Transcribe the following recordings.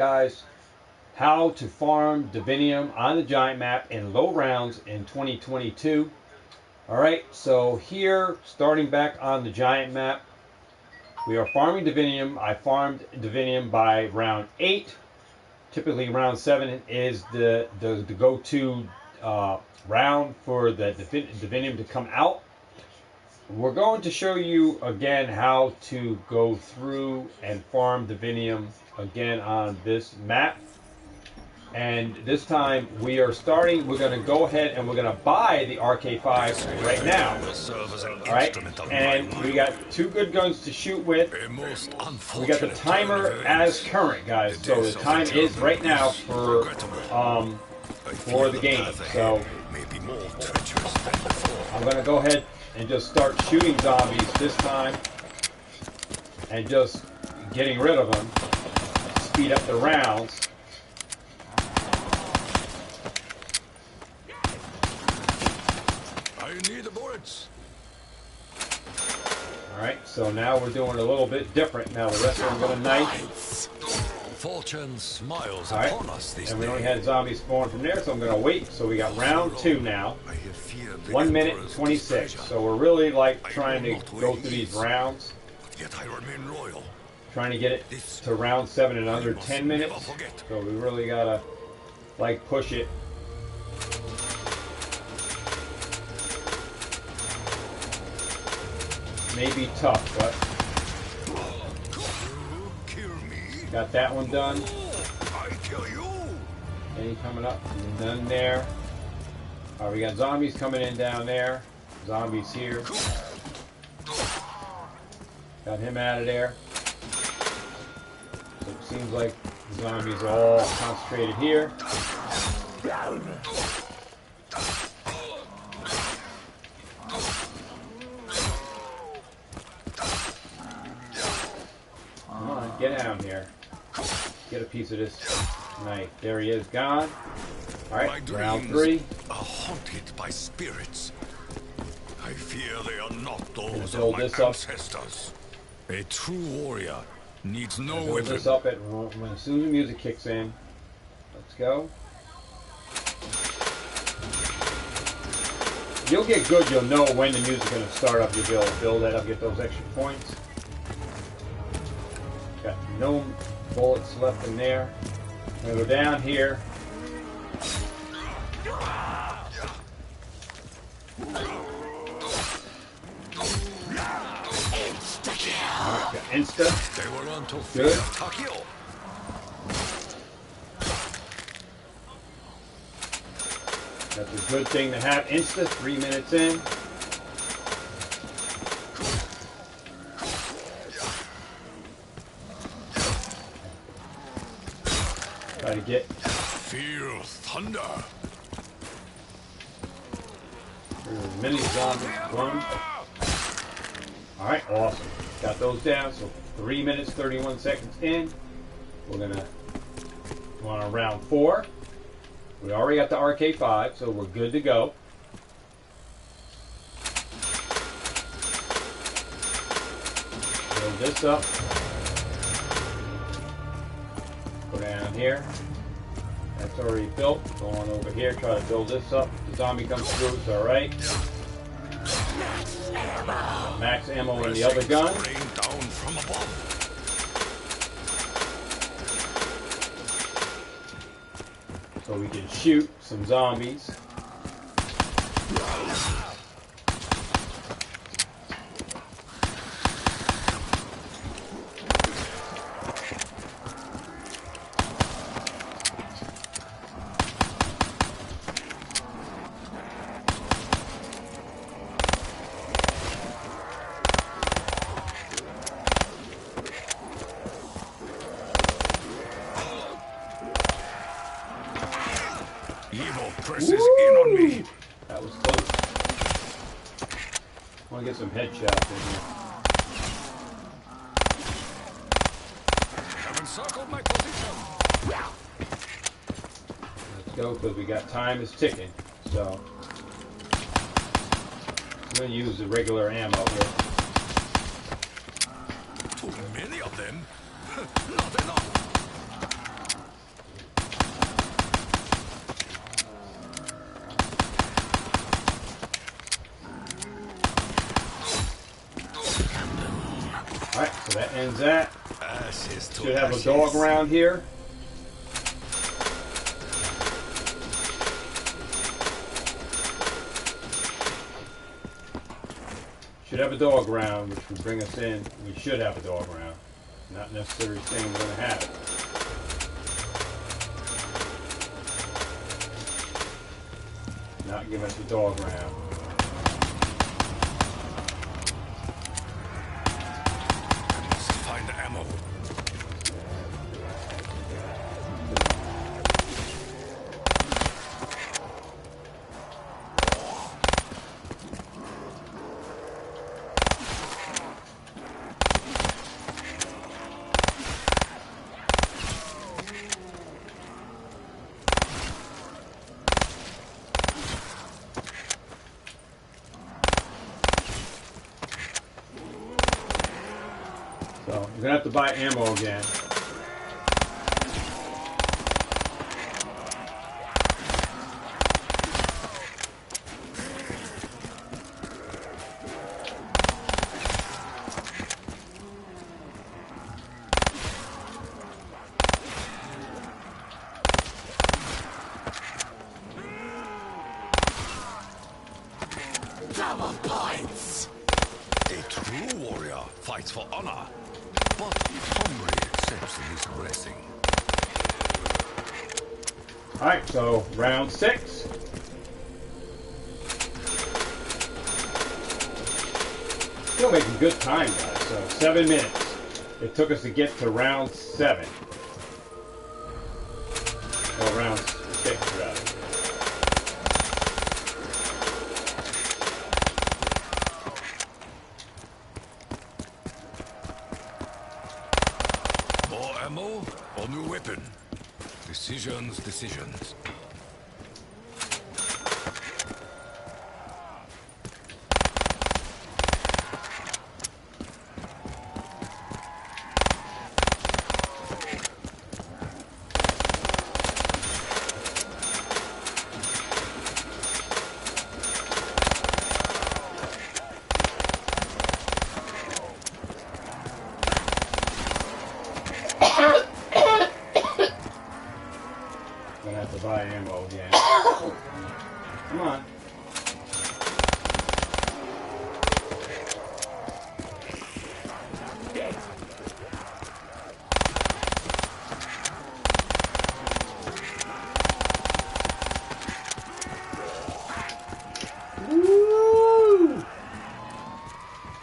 Guys, how to farm divinum on the giant map in low rounds in 2022. Alright, so here, starting back on the giant map, we are farming divinum. I farmed divinum by round 8. Typically round 7 is the go-to round for the divinum to come out. We're going to show you again how to go through and farm divinum again on this map. And this time we're going to go ahead and we're going to buy the RK5 right now. Alright, and we got 2 good guns to shoot with. We got the timer as current, guys. So the time is right now for the game. So I'm going to go ahead and just start shooting zombies this time and just getting rid of them. Speed up the rounds. I need the bullets. Alright, so now we're doing a little bit different. Now the rest of them are going to knife. Fortune smiles upon us this and we day. only had zombies spawn from there, so I'm going to wait. So we got round 2 now. 1 minute and 26. So we're really like trying to go through these rounds. Yet I remain loyal. Trying to get it to round 7 in under 10 minutes. So we really got to like push it. May be tough, but got that one done. Any coming up? None there. Alright, we got zombies coming in down there. Zombies here. Got him out of there. So it seems like the zombies are all concentrated here. Come on, get down here. Get a piece of this knife. There he is, gone. Alright, round 3. Are haunted by spirits. I fear they are not those build of my this up. ancestors. A true warrior needs no Build weapon. this up as soon as the music kicks in. Let's go. You'll get good, you'll know when the music's going to start up. You'll be able to build that up, get those extra points. Got no bullets left in there. I'm going to go down here. Alright, got insta. They were on to Good. Takio. That's a good thing to have. Insta, 3 minutes in. Try to get. Feel thunder. There's many zombies. One. Alright, awesome. Got those down. So 3 minutes, 31 seconds in. We're going to go on round 4. We already got the RK5, so we're good to go. Build this up. Go down here. That's already built. Go on over here, try to build this up. The zombie comes through, it's alright. Max ammo in the other gun. Rain down from above. So we can shoot some zombies. Evil presses in on me. That was close. I want to get some headshots in here. Have encircled my position. Let's go, because we got time is ticking. So I'm going to use the regular ammo here. Too many of them. Not enough. that. Ashes to Should have a ashes. dog around here. Should have a dog round, which would bring us in. We should have a dog round. Not necessarily saying we're going to have it. Not give us a dog round. I must find ammo. So you're gonna have to buy ammo again. Double points. A true warrior fights for honor, but hungry accepts his blessing. Alright, so round 6. Still making good time, guys. So 7 minutes. It took us to get to round 7. Or round 6, rather. More ammo or new weapon? Decisions, decisions. Gonna have to buy ammo again. Come on. Woo!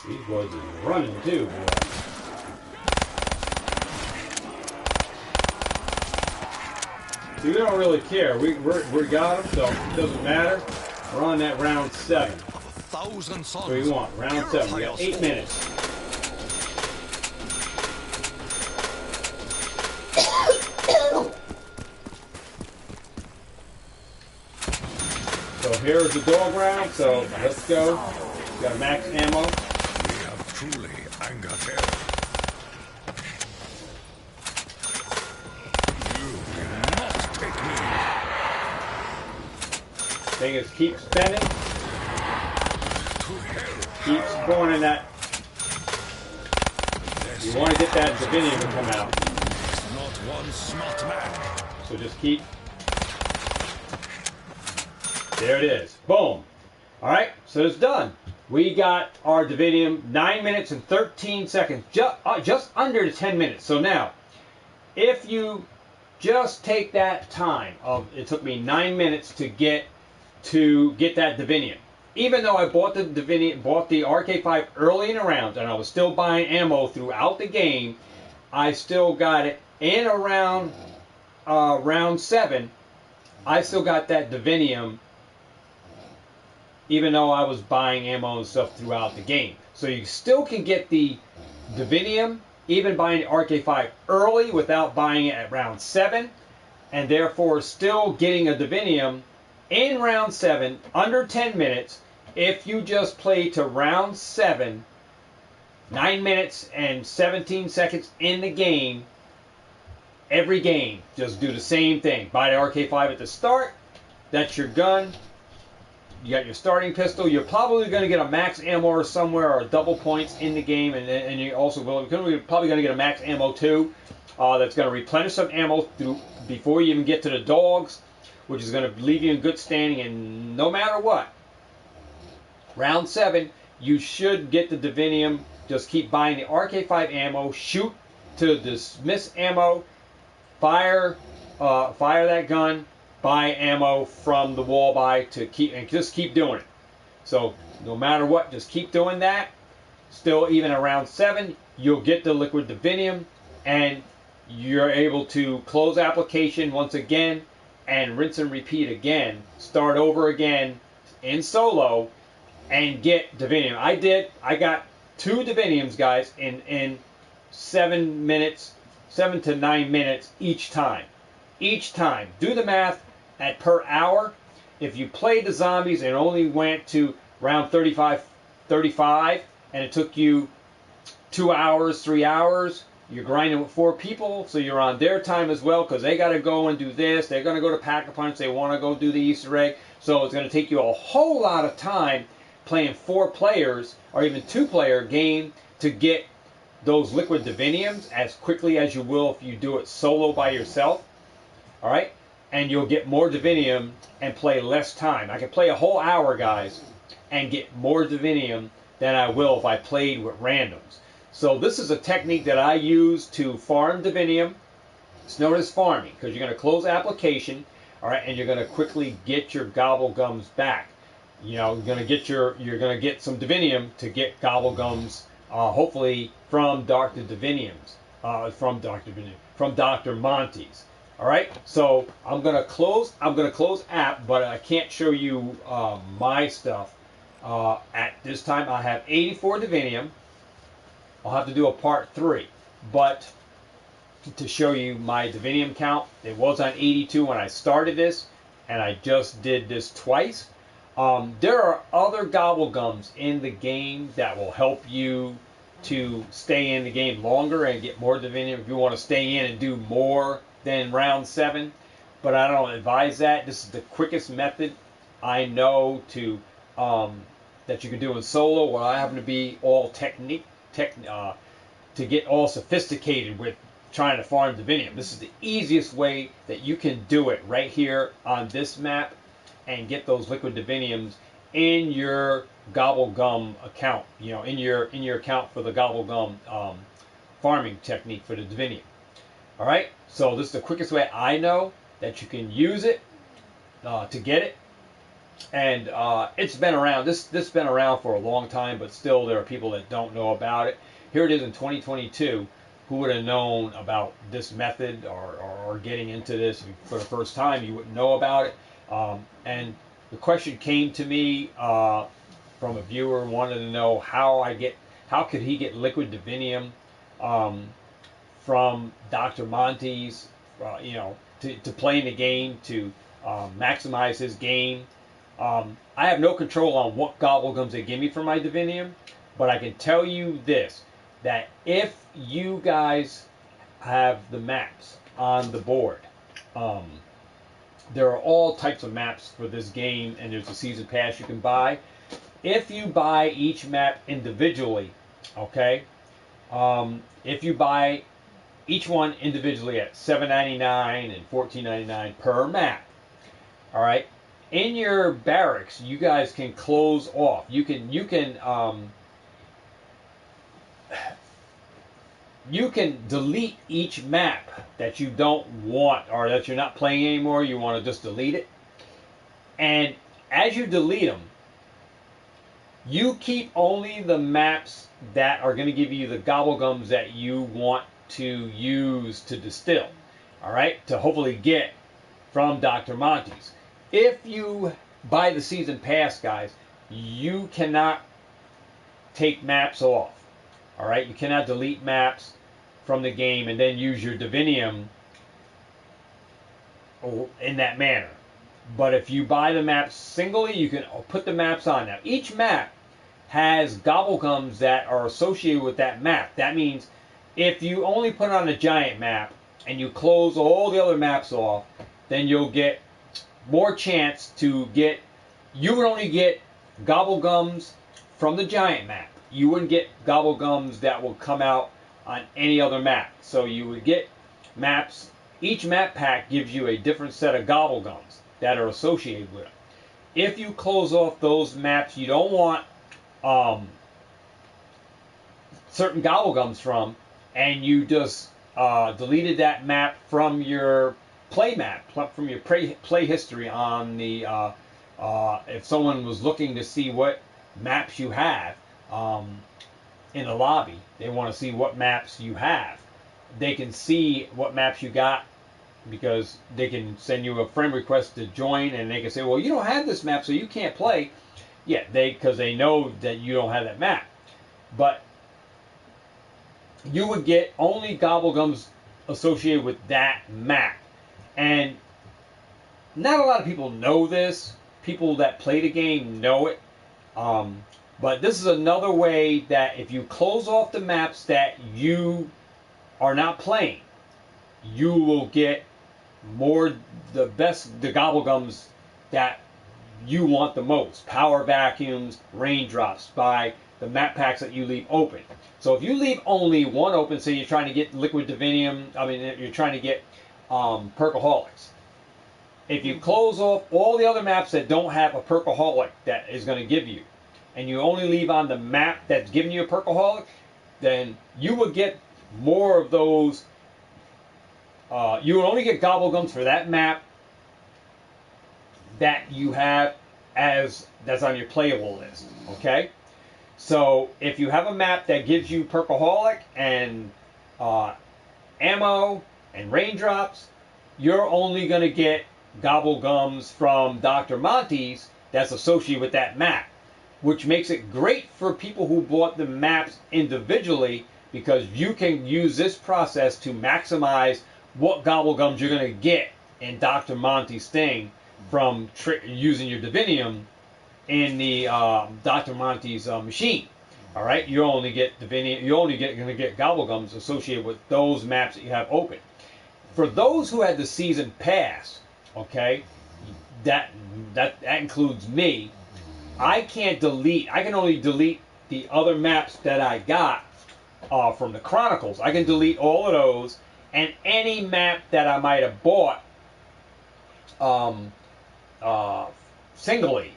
These boys are running too, boy. We don't really care. We got them, so it doesn't matter. We're on that round 7. Of 1,000 suns. So we want round 7. We got 8 minutes. So here's the dog round. So let's go. We got max ammo. We have truly angered hell. You will not take me. Thing is, keep spending. To hell. Keep spawning that. You want to get that divinum to come out. There's not one smart man. So just keep. There it is. Boom. Alright, so it's done. We got our divinum 9 minutes and 13 seconds. Just under 10 minutes. So now, if you just take that time of, it took me 9 minutes to get that divinum. Even though I bought the divinum, bought the RK5 early in the round, and I was still buying ammo throughout the game, I still got it in around round 7. I still got that divinum, even though I was buying ammo and stuff throughout the game. So you still can get the divinum, even buying the RK5 early without buying it at round 7, and therefore still getting a divinum in round 7, under 10 minutes, if you just play to round 7, 9 minutes and 17 seconds in the game, every game, just do the same thing. Buy the RK5 at the start, that's your gun, your starting pistol. You're probably going to get a max ammo or somewhere, or double points in the game, and you also you're probably going to get a max ammo too. That's going to replenish some ammo before you even get to the dogs, which is going to leave you in good standing. And no matter what, round 7, you should get the Divinium. Just keep buying the RK5 ammo, shoot to dismiss ammo, fire that gun, buy ammo from the wall buy just keep doing it. So no matter what, just keep doing that. Still, even around 7, you'll get the liquid Divinium, and you're able to close application once again and rinse and repeat again. Start over again in solo and get Divinium. I got 2 Diviniums, guys, in 7 minutes, 7 to 9 minutes each time. Each time. Do the math at per hour. If you played the zombies and only went to round 35, and it took you 2 hours, 3 hours, you're grinding with 4 people, so you're on their time as well, because they got to go and do this. They're going to go to Pack-a-Punch. They want to go do the Easter egg. So it's going to take you a whole lot of time playing 4 players or even 2-player game to get those liquid Diviniums as quickly as you will if you do it solo by yourself. All right? And you'll get more Divinium and play less time. I can play a whole hour, guys, and get more Divinium than I will if I played with randoms. So this is a technique that I use to farm Divinium. It's known as farming, because you're going to close application, all right, and you're going to quickly get your Gobblegums back. You know, you're going to get some Divinium to get Gobblegums, hopefully from Dr. Diviniums, from Dr. Monty's. All right, so I'm gonna close app, but I can't show you my stuff at this time. I have 84 Divinium. I'll have to do a part 3, but to show you my Divinium count, it was on 82 when I started this, and I just did this twice. There are other Gobblegums in the game that will help you to stay in the game longer and get more Divinium if you want to stay in and do more than round 7, but I don't advise that. This is the quickest method I know to that you can do in solo, where I happen to be all to get all sophisticated with trying to farm Divinium. This is the easiest way that you can do it right here on this map and get those liquid Diviniums in your Gobblegum account. You know, in your account for the Gobblegum farming technique for the Divinium. All right, so this is the quickest way I know that you can use it to get it, and it's been around. This been around for a long time, but still there are people that don't know about it. Here it is in 2022. Who would have known about this method or getting into this for the first time? You wouldn't know about it. And the question came to me from a viewer wanted to know how could he get liquid Divinium from Dr. Monty's, to play in the game, to maximize his game. I have no control on what Gobblegums they give me for my Divinium, but I can tell you this, that if you guys have the maps on the board, there are all types of maps for this game, and there's a season pass you can buy. If you buy each map individually, okay, if you buy each one individually at $7.99 and $14.99 per map. All right. In your barracks, you guys can close off. You can delete each map that you don't want or that you're not playing anymore. You want to just delete it. And as you delete them, you keep only the maps that are going to give you the Gobblegums that you want to use to distill, all right, to hopefully get from Dr. Monty's. If you buy the season pass, guys, you cannot take maps off, all right? You cannot delete maps from the game and then use your Divinium in that manner. But if you buy the maps singly, you can put the maps on. Now, each map has Gobblegums that are associated with that map. That means if you only put on a giant map and you close all the other maps off, then you'll get more chance to get you would only get gobblegums from the giant map. You wouldn't get gobblegums that will come out on any other map. So you would get maps. Each map pack gives you a different set of gobblegums that are associated with it. If you close off those maps you don't want certain gobblegums from, and you just deleted that map from your play map, from your play history on the, if someone was looking to see what maps you have in the lobby, they want to see what maps you have. They can see what maps you got because they can send you a friend request to join, and they can say, well, you don't have this map, so you can't play. Yeah, because they know that you don't have that map. But you would get only gobblegums associated with that map. And not a lot of people know this. People that play the game know it. But this is another way that if you close off the maps that you are not playing, you will get the gobblegums that you want the most. Power vacuums, raindrops, by the map packs that you leave open. So if you leave only one open, say you're trying to get liquid divinium, you're trying to get perkaholics. If you close off all the other maps that don't have a perkaholic that is going to give you, and you only leave on the map that's giving you a perkaholic, then you would get more of those. You would only get gobblegums for that map that you have that's on your playable list. Okay? So if you have a map that gives you perkaholic and ammo and raindrops, you're only going to get gobblegums from Dr. Monty's that's associated with that map, which makes it great for people who bought the maps individually, because you can use this process to maximize what gobblegums you're going to get in Dr. Monty's thing from using your divinium in the Dr. Monty's machine. All right, you only get divinium. You're only going to get gobblegums associated with those maps that you have open. For those who had the season pass, okay, that includes me. I can't delete. I can only delete the other maps that I got from the Chronicles. I can delete all of those, and any map that I might have bought singly.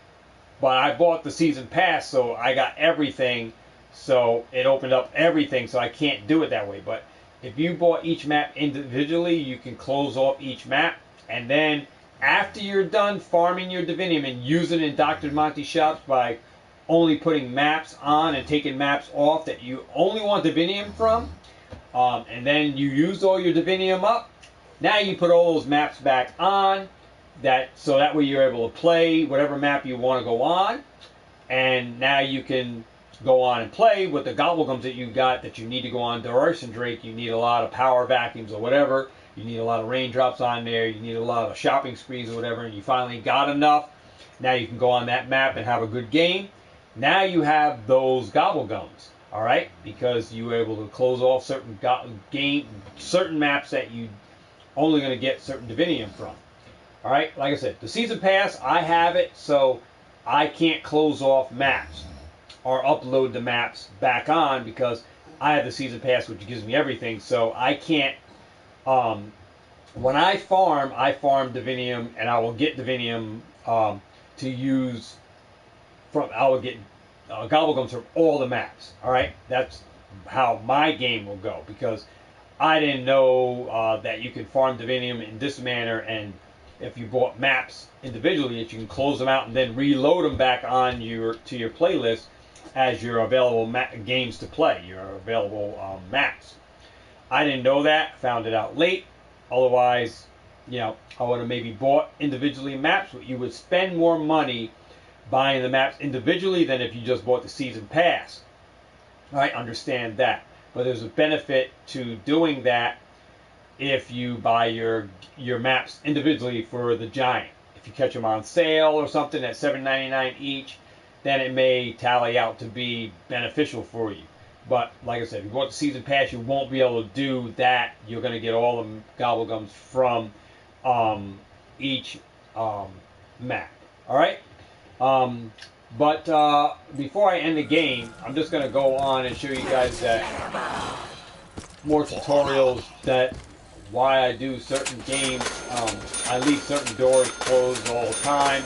But I bought the season pass, so I got everything. So it opened up everything, so I can't do it that way. But if you bought each map individually, you can close off each map, and then after you're done farming your divinium and using it in Dr. Monty shops by only putting maps on and taking maps off that you only want divinium from, and then you used all your divinium up, now you put all those maps back on, so that way you're able to play whatever map you want to go on, and now you can go on and play with the gobblegums that you got that you need to go on to Arson Drake. You need a lot of power vacuums or whatever. You need a lot of raindrops on there. You need a lot of shopping sprees or whatever, and you finally got enough. Now you can go on that map and have a good game. Now you have those gobblegums, all right, because you were able to close off certain maps that you only going to get certain divinium from. All right, like I said, the season pass, I have it, so I can't close off maps or upload the maps back on because I have the season pass, which gives me everything. So I can't. When I farm divinium, and I will get divinium to use from. I will get gobblegums from all the maps. All right, that's how my game will go, because I didn't know that you can farm divinium in this manner, and if you bought maps individually, that you can close them out and then reload them back on to your playlist as your available games to play, your available maps. I didn't know that. Found it out late. Otherwise, I would have maybe bought individually maps, but you would spend more money buying the maps individually than if you just bought the season pass. I understand that, but there's a benefit to doing that if you buy your maps individually for the giant. If you catch them on sale or something at $7.99 each, then it may tally out to be beneficial for you. But like I said, if you bought the season pass, you won't be able to do that. You're going to get all the gobblegums from each map. All right. But before I end the game, I'm just going to go on and show you guys that more tutorials that why I do certain games. I leave certain doors closed all the time.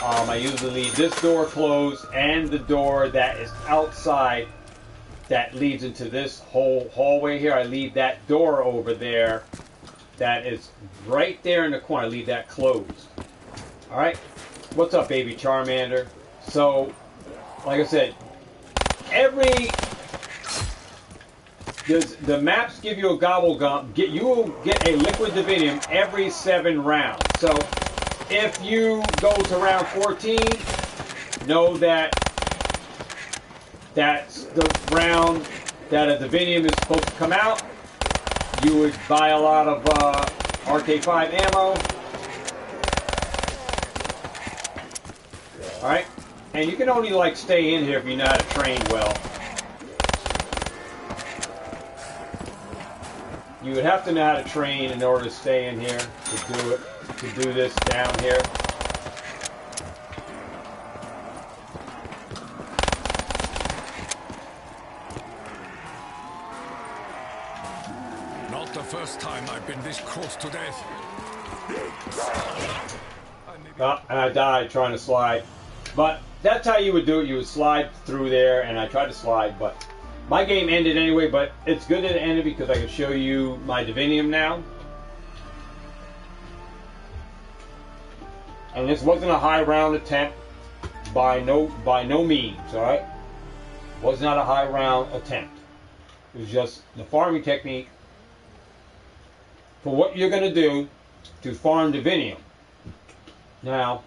I usually leave this door closed and the door that is outside that leads into this whole hallway here. I leave that door over there that is right there in the corner. I leave that closed. Alright? What's up, baby Charmander? So, like I said, the maps give you a gobble gum. You will get a liquid divinium every 7 rounds. So, if you go to round 14, know that that's the round that a divinium is supposed to come out. You would buy a lot of RK5 ammo. Alright? And you can only like stay in here if you know how to train well. You would have to know how to train in order to stay in here, to do it, to do this down here. Not the first time I've been this close to death. And I died trying to slide. But that's how you would do it. You would slide through there, and I tried to slide, but my game ended anyway. But it's good that it ended because I can show you my divinium now. And this wasn't a high round attempt by no means, alright? Was not a high round attempt. It was just the farming technique for what you're going to do to farm divinium. Now,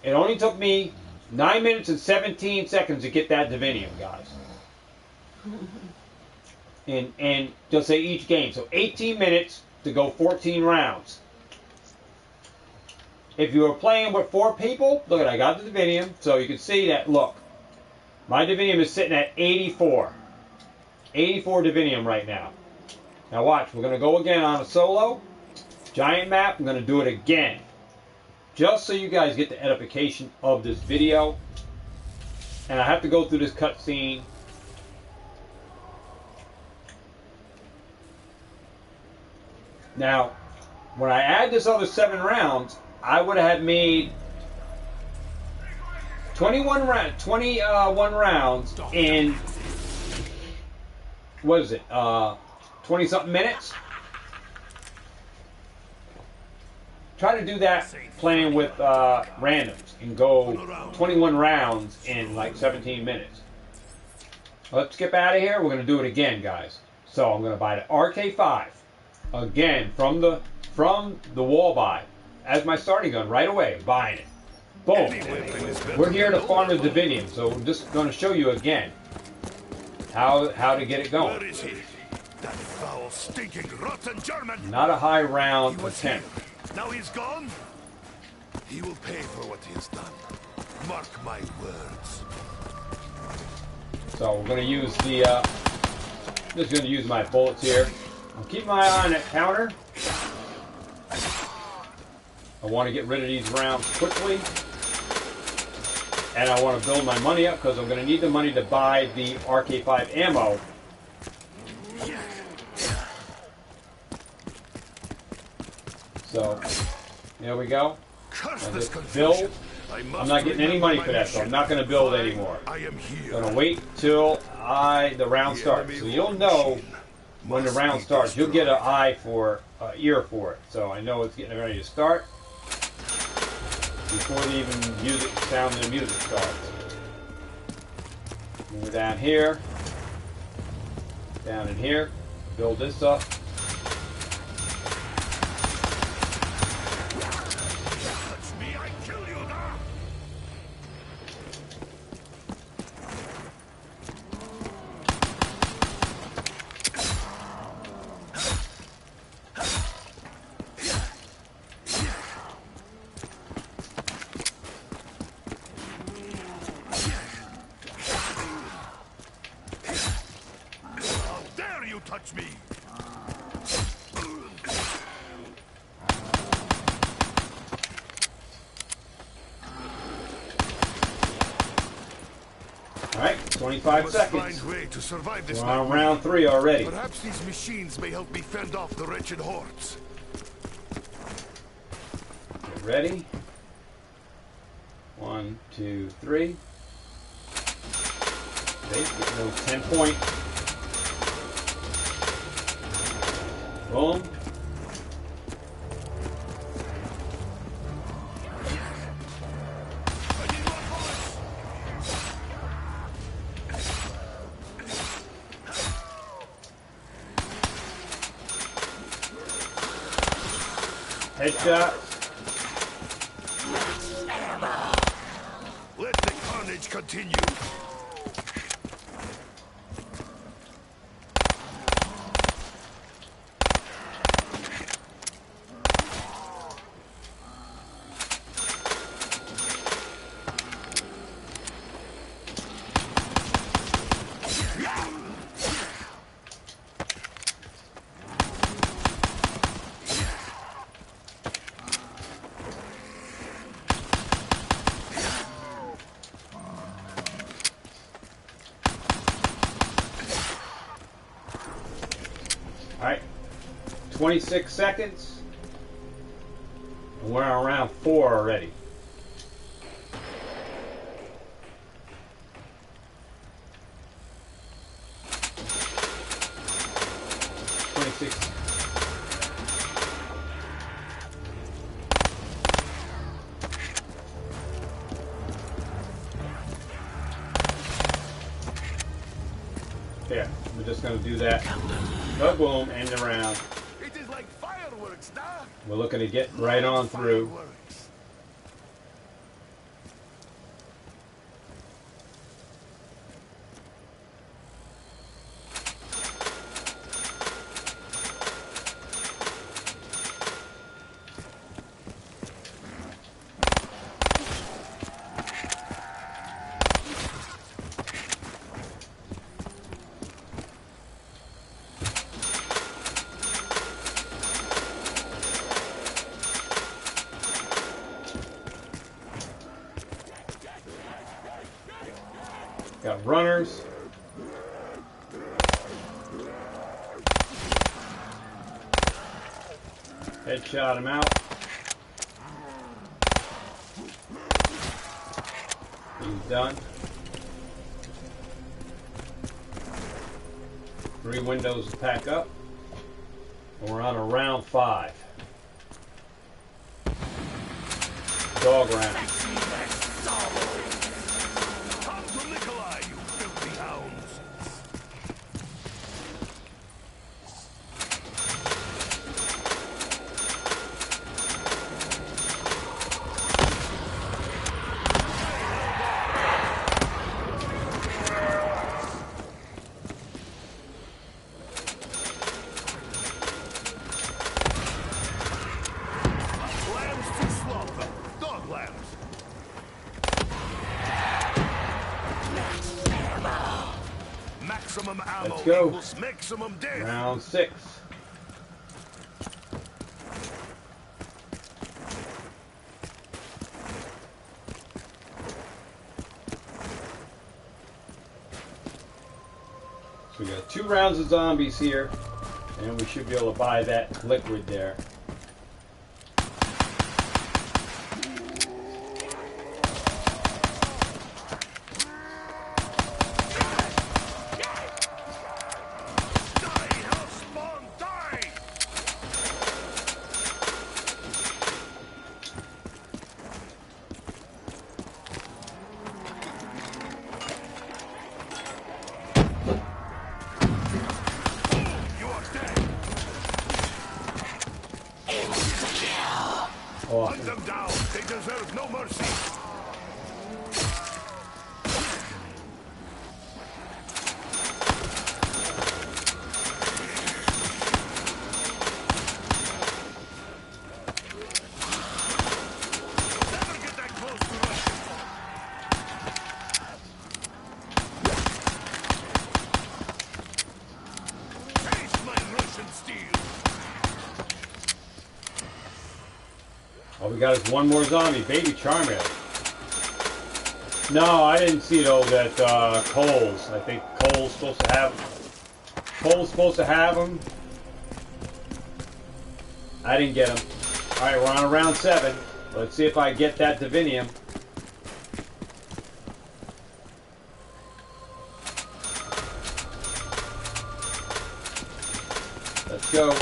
it only took me 9 minutes and 17 seconds to get that divinium, guys. And just say each game. So 18 minutes to go 14 rounds. If you were playing with 4 people, look at I got the divinium. So you can see that, look. My divinium is sitting at 84. 84 divinium right now. Now watch, we're going to go again on a solo. Giant map, I'm going to do it again. Just so you guys get the edification of this video. And I have to go through this cutscene. Now, when I add this other 7 rounds, I would have made 21 rounds in, what is it, 20-something minutes? Try to do that playing with randoms and go 21 rounds in like 17 minutes. Let's skip out of here. We're going to do it again, guys. So I'm going to buy the RK5 again from the wall buy as my starting gun right away. Buying it. Boom. We're here to farm the divinium, so I'm just going to show you again how to get it going. Where is he? That foul, stinking, rotten German! Not a high round attempt. Now he's gone? He will pay for what he has done. Mark my words. So we're going to use the, just going to use my bullets here. I'll keep my eye on that counter. I want to get rid of these rounds quickly. And I want to build my money up because I'm going to need the money to buy the RK5 ammo. So, there we go. I just build. I'm not getting any money for that, so I'm not going to build anymore. I'm going to wait till the round starts. So you'll know when the round starts. You'll get an eye for, ear for it. So I know it's getting ready to start before the even music, sound of the music starts. We're down here, down in here. Build this up. Touch me! 25 Must seconds. find way to survive this We're on nightmare. round 3 already. Perhaps these machines may help me fend off the wretched hordes. Get ready. 1, 2, 3. Okay, get those 10 points. Boom. Headshot. Let the carnage continue. Alright, 26 seconds. And we're on round 4 already. Yeah, we're just going to do that. Boom, end the round. It is like fireworks, nah? We're looking to get right on through. Fireworks. Got runners. Headshot him out. He's done. 3 windows to pack up. And we're on a round 5. Dog round. Maximum ammo Let's go. equals maximum death. Round 6. So we got 2 rounds of zombies here, and we should be able to buy that liquid there. Hunt them down. They deserve no mercy. Never get that close to Russia. Taste my Russian steel. All we got is one more zombie, Baby Charmander. No, I didn't see those at Kohl's. I think Kohl's supposed to have them. I didn't get them. All right, we're on round 7. Let's see if I get that divinum. Let's go.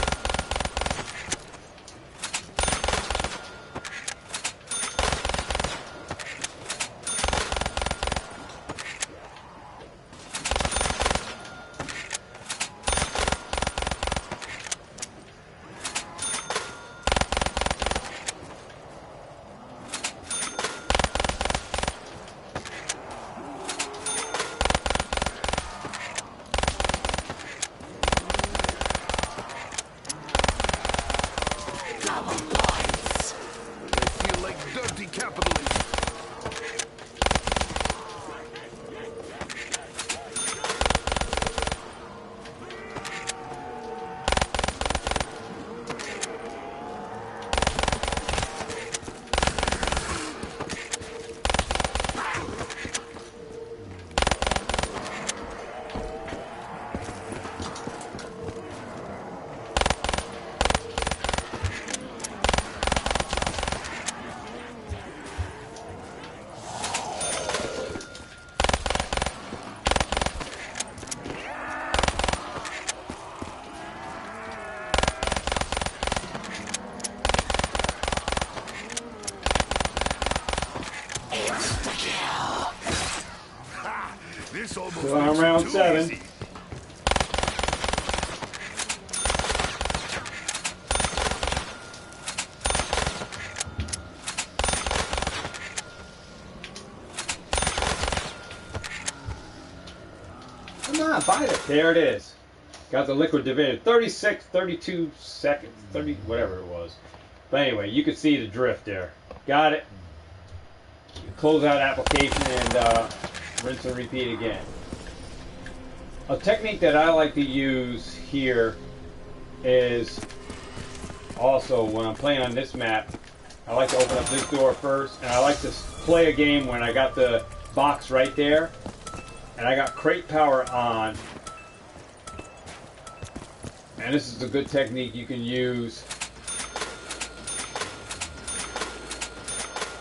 So I'm round 7. Come on, bite it. There it is. Got the liquid divinum. 32 seconds, 30, whatever it was. But anyway, you can see the drift there. Got it. Close out application and rinse and repeat again. A technique that I like to use here is also when I'm playing on this map, I like to open up this door first, and I like to play a game when I got the box right there, and I got crate power on. And this is a good technique you can use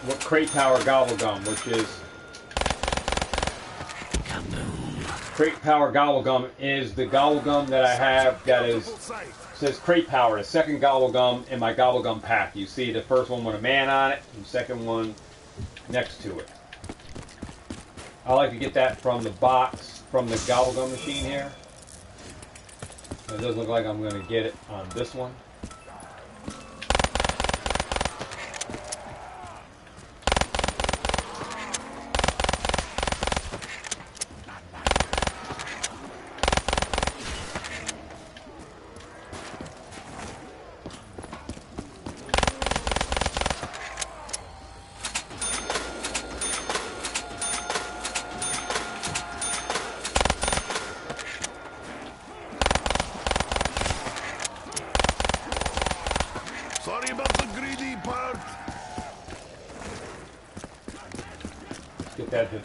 with crate power gobble gum, which is crate power gobble gum is the gobble gum that I have that is says crate power, the second gobble gum in my gobble gum pack. You see the first one with a man on it, and the second one next to it. I like to get that from the box, from the gobble gum machine here. It doesn't look like I'm going to get it on this one. Sorry about the greedy part. Get that thing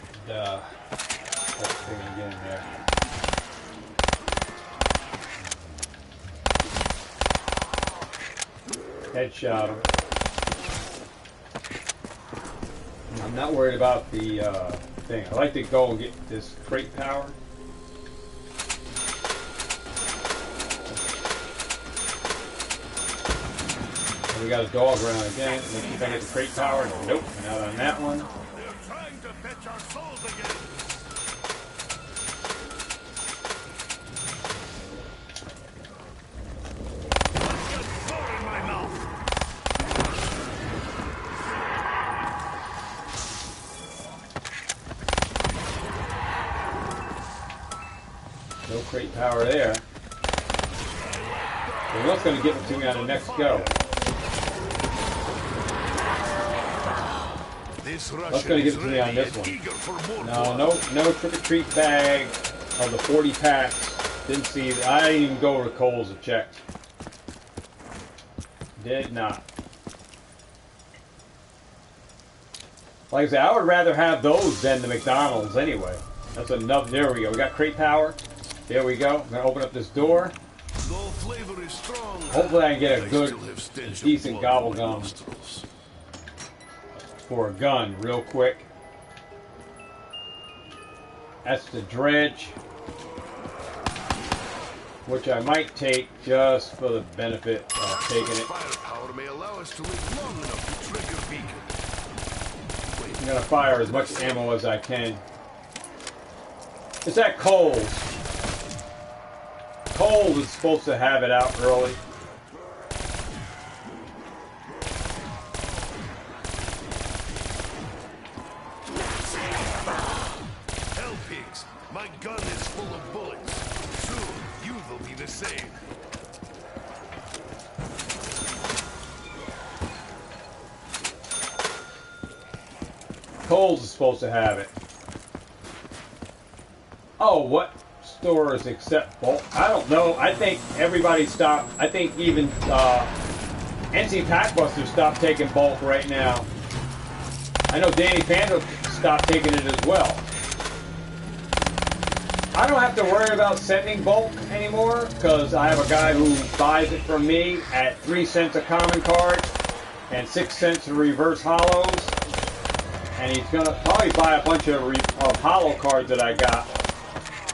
again there. Headshot him. I'm not worried about the thing. I like to go and get this crate power. We got a dog around again. Let's see if I get the crate power. Nope, not on that one. They're trying to fetch our souls again. In my mouth. No crate power there. Well, what's going to give it to me on the next go? What's going to give it to me on this one? No trick-or-treat bag of the 40 packs. Didn't see. I didn't even go to Kohl's to check. Did not. Like I said, I would rather have those than the McDonald's anyway. That's enough. There we go. We got crate power. There we go. I'm going to open up this door. Hopefully I can get a good, decent gobble gum for a gun real quick. That's the dredge, which I might take just for the benefit of taking it. I'm going to fire as much ammo as I can. It's at Kohl's. Kohl's is supposed to have it out early. Hell pigs, my gun is full of bullets. Soon, you will be the same. Kohl's is supposed to have it. Oh, what stores accept bulk? I don't know. I think everybody stopped. I think even NC Packbusters stopped taking bulk right now. I know Danny Phantom stopped taking it as well. I don't have to worry about sending bulk anymore because I have a guy who buys it from me at 3 cents a common card and 6 cents a reverse hollows. And he's going to probably buy a bunch of hollow cards that I got.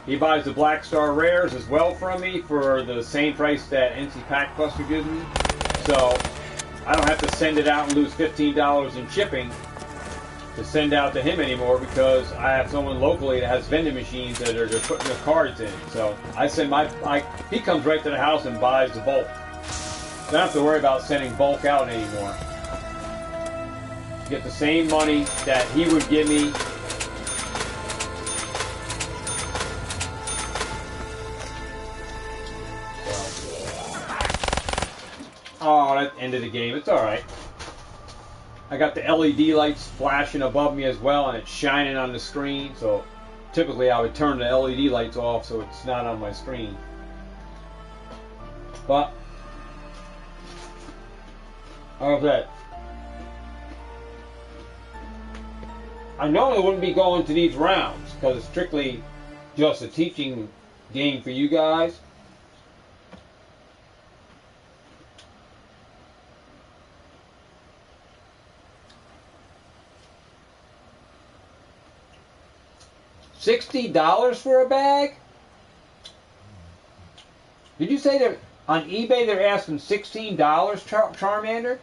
He buys the Black Star Rares as well from me for the same price that NC Packbuster gives me. So I don't have to send it out and lose $15 in shipping to send out to him anymore because I have someone locally that has vending machines that are just putting the cards in. So I send he comes right to the house and buys the bulk. So I don't have to worry about sending bulk out anymore. Get the same money that he would give me. Oh, that ended the game. It's alright. I got the LED lights flashing above me as well, and it's shining on the screen. So typically I would turn the LED lights off so it's not on my screen. But how's that? I normally wouldn't be going to these rounds because it's strictly just a teaching game for you guys. $60 for a bag? Did you say that on eBay they're asking $16, Charmander?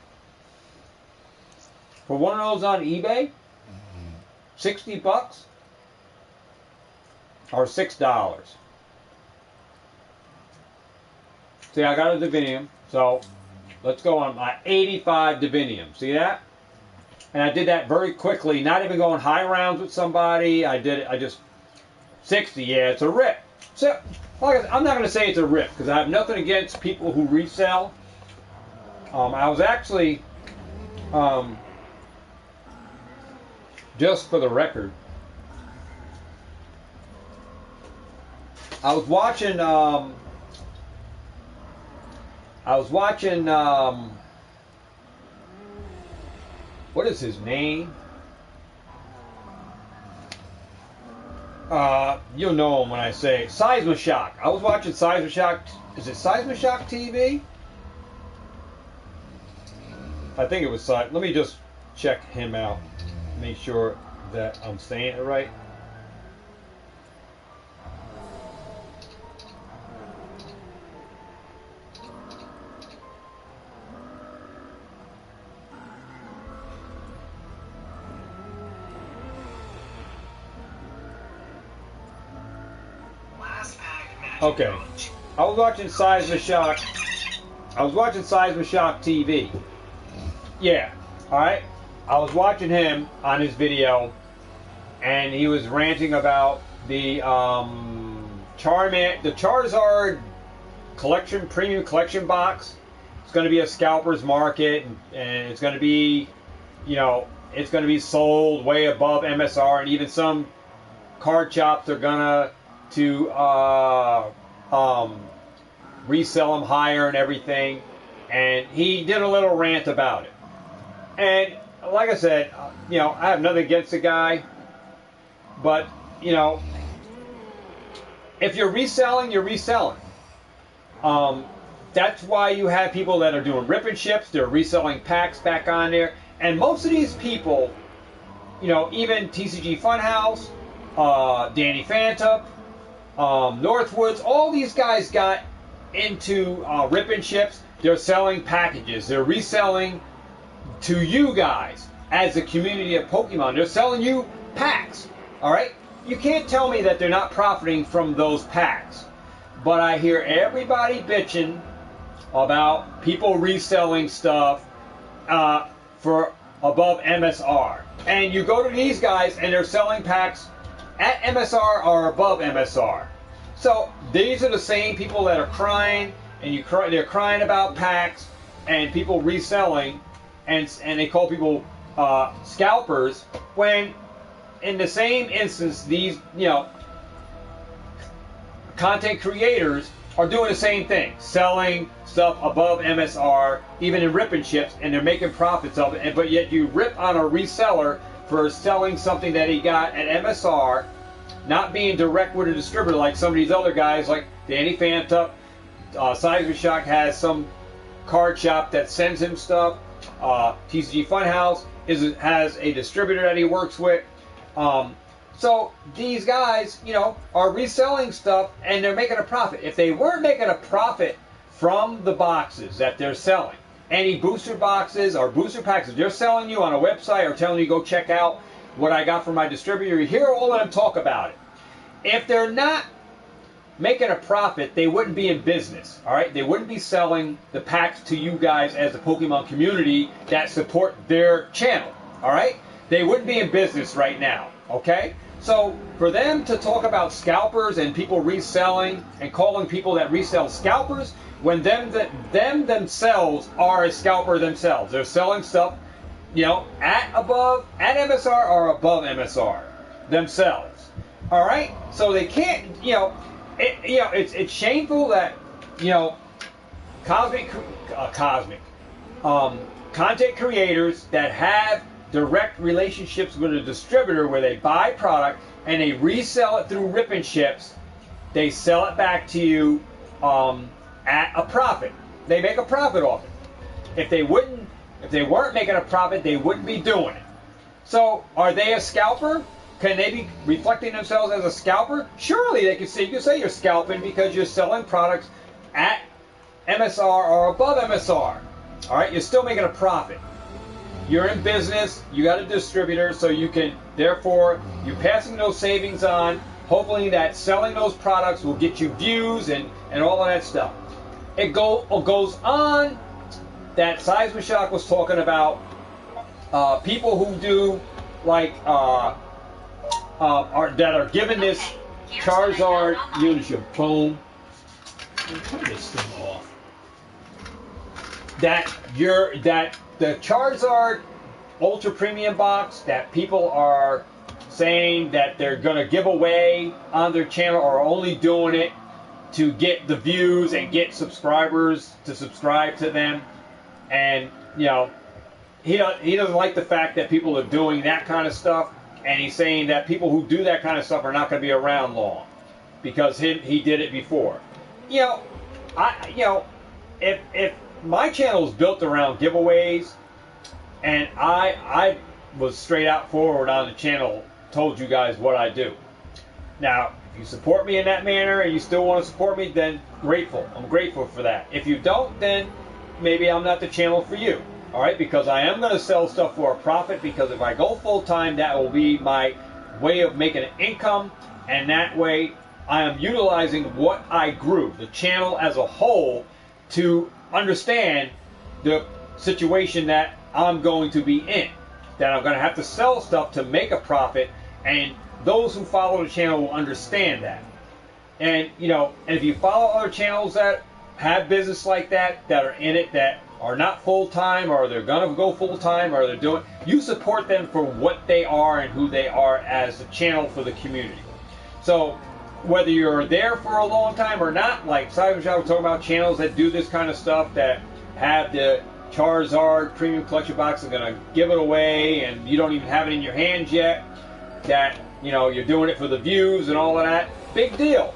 For one of those on eBay? 60 bucks? Or $6? See, I got a divinum, so let's go on my 85 divinum. See that? And I did that very quickly, not even going high rounds with somebody. I just 60, yeah, it's a rip. So, like I'm not going to say it's a rip, because I have nothing against people who resell. I was actually, just for the record, I was watching, what is his name? You'll know him when I say Seismoshock. I was watching Seismoshock. Is it Seismoshock TV? I think it was. Let me just check him out. Make sure that I'm saying it right. Okay, I was watching Seismoshock. TV. Yeah, all right. I was watching him on his video, and he was ranting about the Charizard collection, premium collection box. It's going to be a scalper's market, and it's going to be, it's going to be sold way above MSR, and even some card shops are gonna resell them higher and everything. And he did a little rant about it. And like I said, I have nothing against the guy, but if you're reselling, you're reselling. That's why you have people that are doing rip and ships. They're reselling packs back on there, and most of these people, even TCG Funhouse, Danny Phantom, Northwoods, all these guys got into rip and ships. They're selling packages. They're reselling to you guys as a community of Pokemon. They're selling you packs. All right? You can't tell me that they're not profiting from those packs. But I hear everybody bitching about people reselling stuff for above MSR. And you go to these guys and they're selling packs at MSR or above MSR. So these are the same people that are crying, and they're crying about packs and people reselling, and they call people scalpers, when in the same instance these content creators are doing the same thing, selling stuff above MSR, even in rip and ships, and they're making profits of it. But yet you rip on a reseller for selling something that he got at MSR, not being direct with a distributor like some of these other guys, like Danny Phantom. Seismic Shock has some card shop that sends him stuff. TCG Funhouse has a distributor that he works with. So these guys, are reselling stuff and they're making a profit. If they weren't making a profit from the boxes that they're selling, any booster boxes or booster packs that they're selling you on a website or telling you go check out what I got from my distributor, you hear all of them talk about it. If they're not making a profit, they wouldn't be in business. All right, they wouldn't be selling the packs to you guys as the Pokemon community that support their channel. All right, they wouldn't be in business right now. Okay, so for them to talk about scalpers and people reselling and calling people that resell scalpers, when them themselves are a scalper themselves, they're selling stuff, at MSR or above MSR themselves. All right, so they can't, it's shameful that content creators that have direct relationships with a distributor where they buy product and they resell it through rip and ships, they sell it back to you at a profit. They make a profit off it. If they weren't making a profit, they wouldn't be doing it. So are they a scalper? Can they be reflecting themselves as a scalper? Surely they could say, you can say you're scalping because you're selling products at MSR or above MSR. All right, you're still making a profit. You're in business, you got a distributor, so you're passing those savings on, hopefully that selling those products will get you views and all of that stuff. It goes on that Seismic Shock was talking about people who do that are given this Charizard Unisha. Boom. Turn this thing off. The Charizard Ultra Premium box that people are saying that they're going to give away on their channel are only doing it to get the views and get subscribers to subscribe to them. And, he doesn't like the fact that people are doing that kind of stuff. And he's saying that people who do that kind of stuff are not going to be around long because he did it before. If my channel is built around giveaways, and I was straight out forward on the channel, told you guys what I do. Now, if you support me in that manner and you still want to support me, then grateful. I'm grateful for that. If you don't, then maybe I'm not the channel for you. All right, because I am going to sell stuff for a profit, because if I go full time, that will be my way of making an income, and that way I am utilizing what I grew, the channel as a whole, to understand the situation that I'm going to be in, that I'm going to have to sell stuff to make a profit, and those who follow the channel will understand that. And and if you follow other channels that have business like that are in it, that are not full-time, or they're going to go full-time, or they're doing, you support them for what they are and who they are as the channel for the community. So whether you're there for a long time or not, like Cyber Shop was talking about channels that do this kind of stuff, that have the Charizard premium collection box and going to give it away, and you don't even have it in your hands yet, that, you know, you're doing it for the views and all of that. Big deal.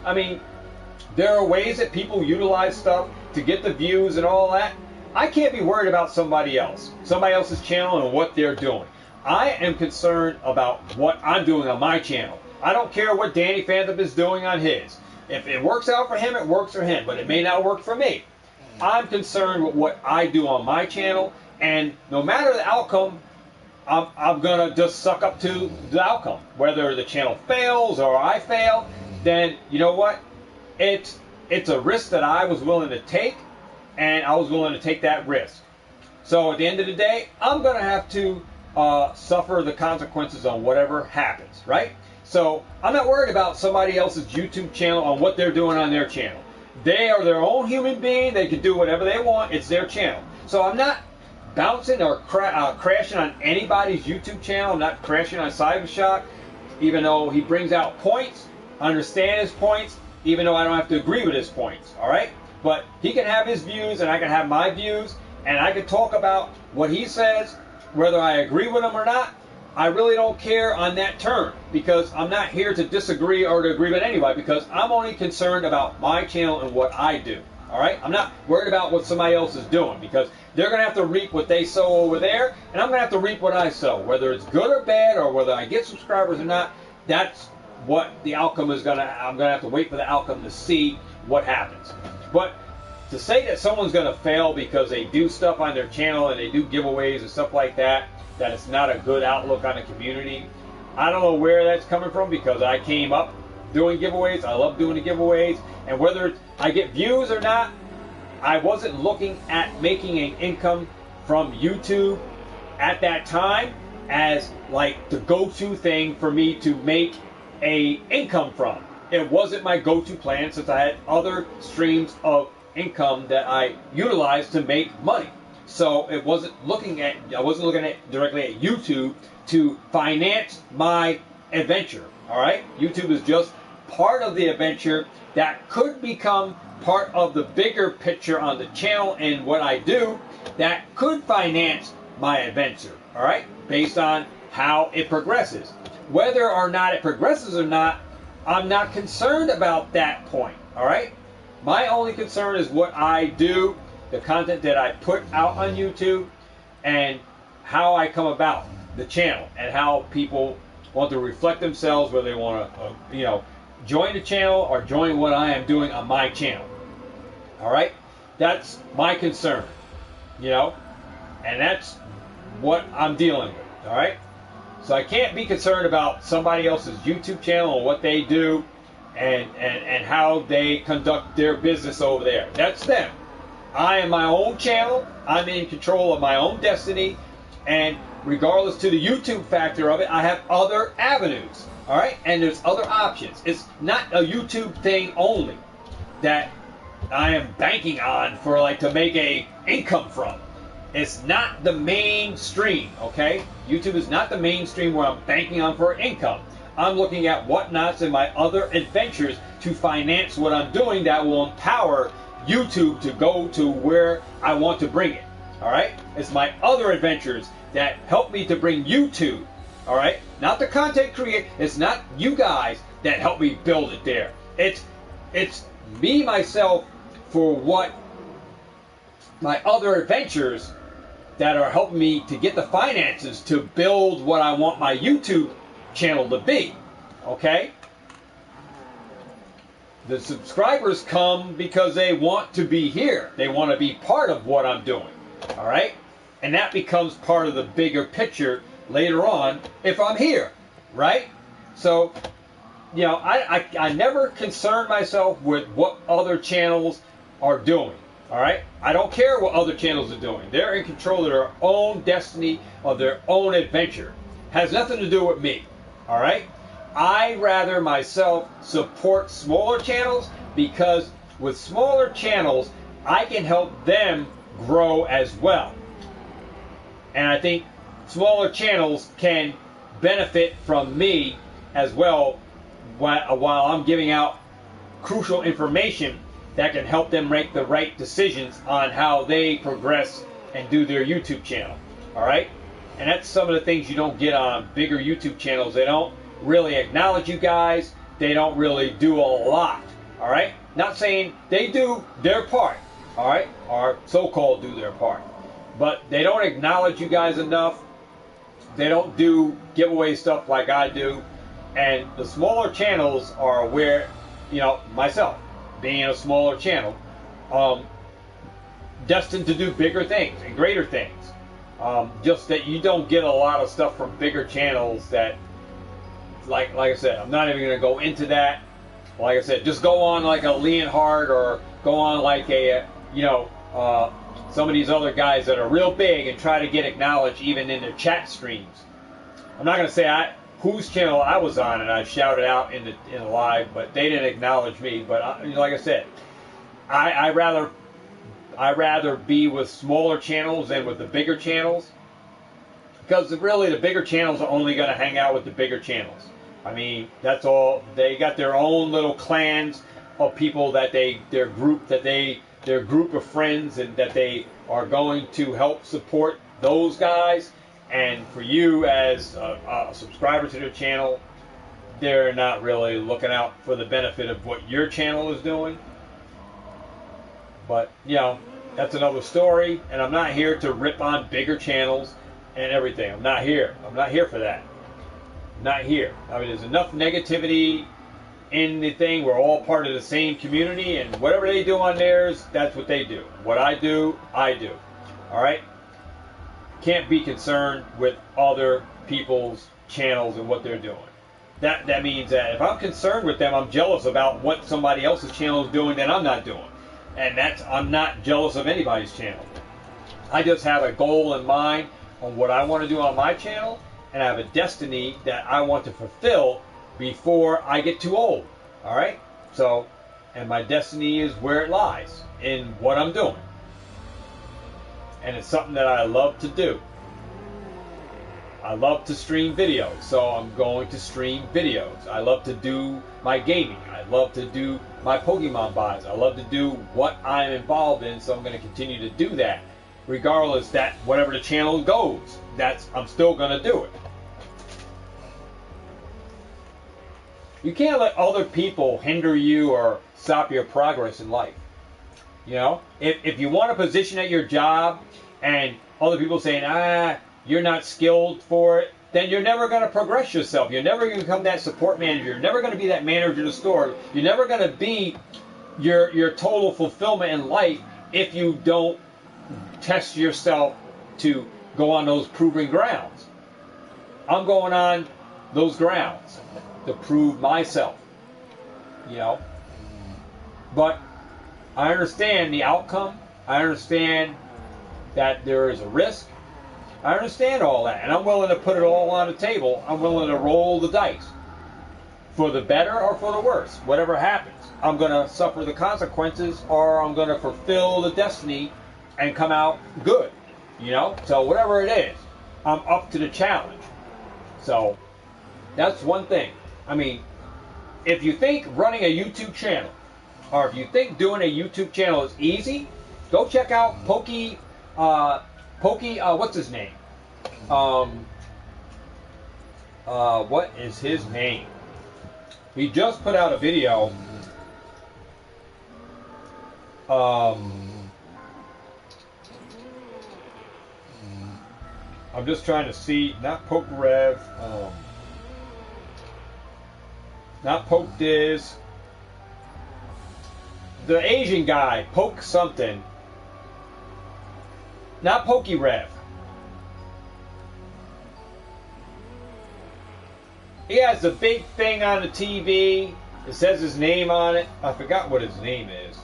I mean, there are ways that people utilize stuff to get the views and all that. I can't be worried about somebody else's channel and what they're doing. I am concerned about what I'm doing on my channel. I don't care what Danny Phantom is doing on his. If it works out for him, it works for him, but it may not work for me. I'm concerned with what I do on my channel, and no matter the outcome, I'm going to just suck up to the outcome. Whether the channel fails or I fail, then you know what? It's a risk that I was willing to take, and I was willing to take that risk. So at the end of the day, I'm going to have to suffer the consequences on whatever happens, right? So I'm not worried about somebody else's YouTube channel on what they're doing on their channel. They are their own human being. They can do whatever they want. It's their channel. So I'm not bouncing or crashing on anybody's YouTube channel. I'm not crashing on Cybershock, even though he brings out points. I understand his points, even though I don't have to agree with his points, all right? But he can have his views, and I can have my views, and I can talk about what he says, whether I agree with him or not. I really don't care on that term, because I'm not here to disagree or to agree with anybody, because I'm only concerned about my channel and what I do, all right? I'm not worried about what somebody else is doing, because they're going to have to reap what they sow over there, and I'm going to have to reap what I sow. Whether it's good or bad, or whether I get subscribers or not, that's what the outcome is going to, I'm going to have to wait for the outcome to see what happens. But to say that someone's going to fail because they do stuff on their channel and they do giveaways and stuff like that, that it's not a good outlook on the community, I don't know where that's coming from, because I came up doing giveaways. I love doing the giveaways, and whether I get views or not, I wasn't looking at making an income from YouTube at that time as like the go-to thing for me to make a income from. It wasn't my go-to plan, since I had other streams of income that I utilized to make money. So I wasn't looking at directly at YouTube to finance my adventure. All right, YouTube is just part of the adventure that could become part of the bigger picture on the channel and what I do that could finance my adventure. All right, based on how it progresses. Whether or not it progresses or not, I'm not concerned about that point, all right? My only concern is what I do, the content that I put out on YouTube, and how I come about the channel, and how people want to reflect themselves, whether they want to, join the channel or join what I am doing on my channel, all right? That's my concern, and that's what I'm dealing with, all right? So I can't be concerned about somebody else's YouTube channel and what they do and how they conduct their business over there. That's them. I am my own channel. I'm in control of my own destiny. And regardless to the YouTube factor of it, I have other avenues. All right? And there's other options. It's not a YouTube thing only that I am banking on for to make a income from. It's not the mainstream, okay? YouTube is not the mainstream where I'm banking on for income. I'm looking at whatnots in my other adventures to finance what I'm doing that will empower YouTube to go to where I want to bring it, all right? It's my other adventures that help me to bring YouTube, all right? Not the content creator. It's not you guys that help me build it there. It's me, myself, for what my other adventures that are helping me to get the finances to build what I want my YouTube channel to be, okay? The subscribers come because they want to be here. They want to be part of what I'm doing, all right? And that becomes part of the bigger picture later on if I'm here, right? So, I never concern myself with what other channels are doing. All right? I don't care what other channels are doing. They're in control of their own destiny, of their own adventure. Has nothing to do with me. All right? I rather myself support smaller channels, because with smaller channels, I can help them grow as well. And I think smaller channels can benefit from me as well while I'm giving out crucial information that can help them make the right decisions on how they progress and do their YouTube channel. All right? And that's some of the things you don't get on bigger YouTube channels. They don't really acknowledge you guys. They don't really do a lot. All right? Not saying they do their part. All right? Or so-called do their part. But they don't acknowledge you guys enough. They don't do giveaway stuff like I do. And the smaller channels are where, you know, myself, being a smaller channel, destined to do bigger things and greater things. Just that you don't get a lot of stuff from bigger channels that, like I said, I'm not even going to go into that. Like I said, just go on like a Leonhard or go on like a, you know, some of these other guys that are real big and try to get acknowledged even in their chat streams. I'm not going to say whose channel I was on and I shouted out in the live, but they didn't acknowledge me. But like I said, I rather be with smaller channels than with the bigger channels, because really the bigger channels are only going to hang out with the bigger channels. I mean, that's all. They got their own little clans of people that their group of friends, and that they are going to help support those guys. And for you as a subscriber to their channel, they're not really looking out for the benefit of what your channel is doing. But, you know, that's another story, and I'm not here to rip on bigger channels and everything. I'm not here. I'm not here for that. I'm not here. I mean, there's enough negativity in the thing. We're all part of the same community, and whatever they do on theirs, that's what they do. What I do, I do. All right? Can't be concerned with other people's channels and what they're doing. That means that if I'm concerned with them, I'm jealous about what somebody else's channel is doing that I'm not doing. And I'm not jealous of anybody's channel. I just have a goal in mind on what I want to do on my channel, and I have a destiny that I want to fulfill before I get too old. All right? So, and my destiny is where it lies, in what I'm doing. And it's something that I love to do. I love to stream videos, so I'm going to stream videos. I love to do my gaming. I love to do my Pokemart buys. I love to do what I'm involved in, so I'm going to continue to do that. Regardless that whatever the channel goes, I'm still going to do it. You can't let other people hinder you or stop your progress in life. You know, if you want a position at your job and other people saying, you're not skilled for it, then you're never going to progress yourself. You're never going to become that support manager. You're never going to be that manager of the store. You're never going to be your total fulfillment in life if you don't test yourself to go on those proving grounds. I'm going on those grounds to prove myself. You know? But I understand the outcome. I understand that there is a risk. I understand all that, and I'm willing to put it all on the table. I'm willing to roll the dice for the better or for the worse. Whatever happens, I'm going to suffer the consequences, or I'm going to fulfill the destiny and come out good. You know? So whatever it is, I'm up to the challenge. So that's one thing. I mean, if you think running a YouTube channel, or if you think doing a YouTube channel is easy, go check out what's his name? What is his name? He just put out a video. I'm just trying to see, not Pokerev, not Poke Diz. The Asian guy, Poke something. Not Pokerev. He has a big thing on the TV. It says his name on it. I forgot what his name is.